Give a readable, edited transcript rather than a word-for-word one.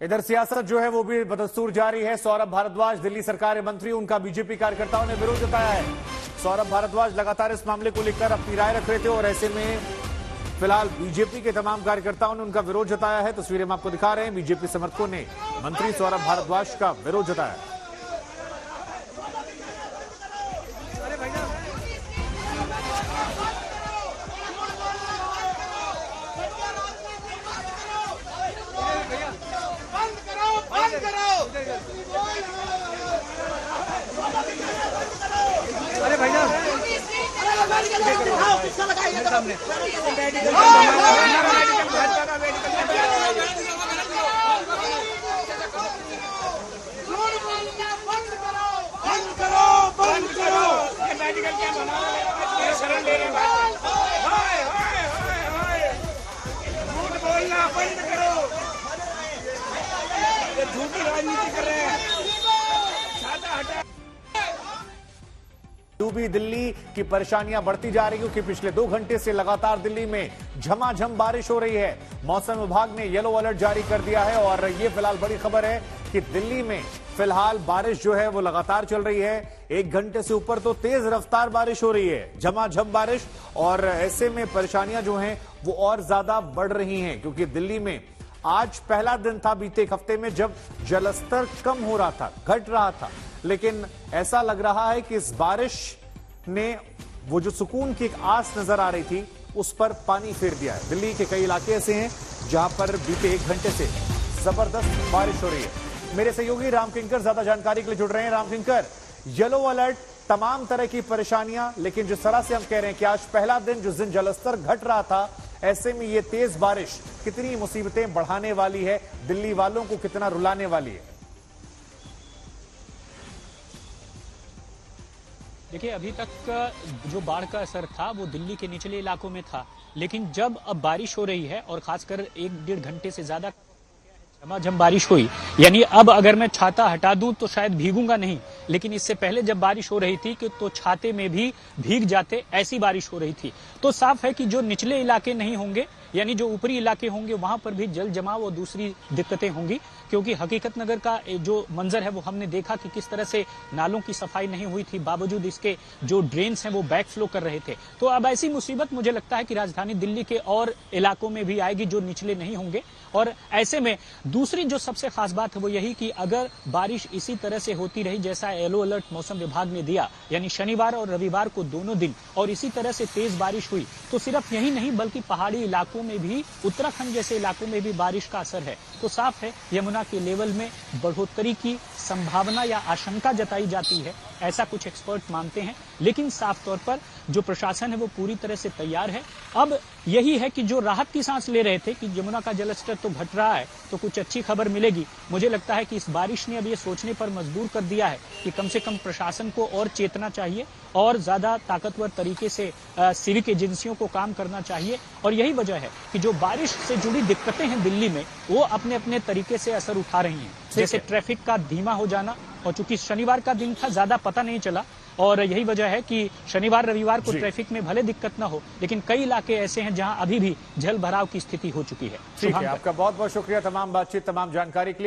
इधर सियासत जो है वो भी बदस्तूर जारी है। सौरभ भारद्वाज दिल्ली सरकार के मंत्री, उनका बीजेपी कार्यकर्ताओं ने विरोध जताया है। सौरभ भारद्वाज लगातार इस मामले को लेकर अपनी राय रख रहे थे और ऐसे में फिलहाल बीजेपी के तमाम कार्यकर्ताओं ने उनका विरोध जताया है। तस्वीरें हम आपको दिखा रहे हैं। बीजेपी समर्थकों ने मंत्री सौरभ भारद्वाज का विरोध जताया है। अरे भैया सामने मेडिकल कैंप बना शरण ले रहे झूठ बोलना बंद करो। ये झूठी राजनीति कर रहे हैं। छाता हटा। यूपी दिल्ली की परेशानियां बढ़ती जा रही है क्योंकि पिछले 2 घंटे से लगातार दिल्ली में झमाझम बारिश हो रही है। मौसम विभाग ने येलो अलर्ट जारी कर दिया है और ये फिलहाल बड़ी खबर है कि दिल्ली में फिलहाल बारिश जो है वो लगातार चल रही है। 1 घंटे से ऊपर तो तेज रफ्तार बारिश हो रही है, झमाझम बारिश, और ऐसे में परेशानियां जो हैं वो और ज्यादा बढ़ रही हैं क्योंकि दिल्ली में आज पहला दिन था बीते एक हफ्ते में जब जलस्तर कम हो रहा था, घट रहा था, लेकिन ऐसा लग रहा है कि इस बारिश ने वो जो सुकून की एक आस नजर आ रही थी उस पर पानी फेर दिया है। दिल्ली के कई इलाके ऐसे हैं जहां पर बीते 1 घंटे से जबरदस्त बारिश हो रही है। मेरे सहयोगी राम किंकर ज्यादा जानकारी के लिए जुड़ रहे हैं। राम किंकर, येलो अलर्ट, तमाम तरह की परेशानियां, लेकिन जिस तरह से हम कह रहे हैं कि आज पहला दिन जिस दिन जलस्तर घट रहा था, ऐसे में ये तेज बारिश कितनी मुसीबतें बढ़ाने वाली है, दिल्ली वालों को कितना रुलाने वाली है? देखिए, अभी तक जो बाढ़ का असर था वो दिल्ली के निचले इलाकों में था, लेकिन जब अब बारिश हो रही है और खासकर 1-1.5 घंटे से ज्यादा झमाझम बारिश हुई, यानी अब अगर मैं छाता हटा दूं तो शायद भीगूंगा नहीं, लेकिन इससे पहले जब बारिश हो रही थी कि तो छाते में भी भीग जाते, ऐसी बारिश हो रही थी। तो साफ है कि जो निचले इलाके नहीं होंगे, यानी जो ऊपरी इलाके होंगे, वहां पर भी जल जमाव और दूसरी दिक्कतें होंगी, क्योंकि हकीकत नगर का जो मंजर है वो हमने देखा कि किस तरह से नालों की सफाई नहीं हुई थी, बावजूद इसके जो ड्रेन्स हैं वो बैक फ्लो कर रहे थे। तो अब ऐसी मुसीबत मुझे लगता है कि राजधानी दिल्ली के और इलाकों में भी आएगी जो निचले नहीं होंगे। और ऐसे में दूसरी जो सबसे खास बात है वो यही कि अगर बारिश इसी तरह से होती रही जैसा येलो अलर्ट मौसम विभाग ने दिया, यानी शनिवार और रविवार को दोनों दिन, और इसी तरह से तेज बारिश हुई, तो सिर्फ यही नहीं बल्कि पहाड़ी इलाकों में भी, उत्तराखंड जैसे इलाकों में भी बारिश का असर है। तो साफ है यमुना के लेवल में बढ़ोतरी की संभावना या आशंका जताई जाती है, ऐसा कुछ एक्सपर्ट मानते हैं। लेकिन साफ तौर पर जो प्रशासन है वो पूरी तरह से तैयार है। अब यही है कि जो राहत की सांस ले रहे थे कि यमुना का जलस्तर तो घट रहा है तो कुछ अच्छी खबर मिलेगी, मुझे लगता है कि इस बारिश ने अब ये सोचने पर मजबूर कर दिया है कि कम से कम प्रशासन को और चेतना चाहिए और ज्यादा ताकतवर तरीके से सिविक एजेंसियों को काम करना चाहिए। और यही वजह है कि जो बारिश से जुड़ी दिक्कतें हैं दिल्ली में, वो अपने अपने तरीके से असर उठा रही हैं, जैसे ट्रैफिक का धीमा हो जाना, और चूंकि शनिवार का दिन था ज्यादा पता नहीं चला, और यही वजह है कि शनिवार रविवार को ट्रैफिक में भले दिक्कत ना हो, लेकिन कई इलाके ऐसे हैं जहां अभी भी जल भराव की स्थिति हो चुकी है। ठीक है, आपका बहुत बहुत शुक्रिया तमाम बातचीत, तमाम जानकारी के लिए।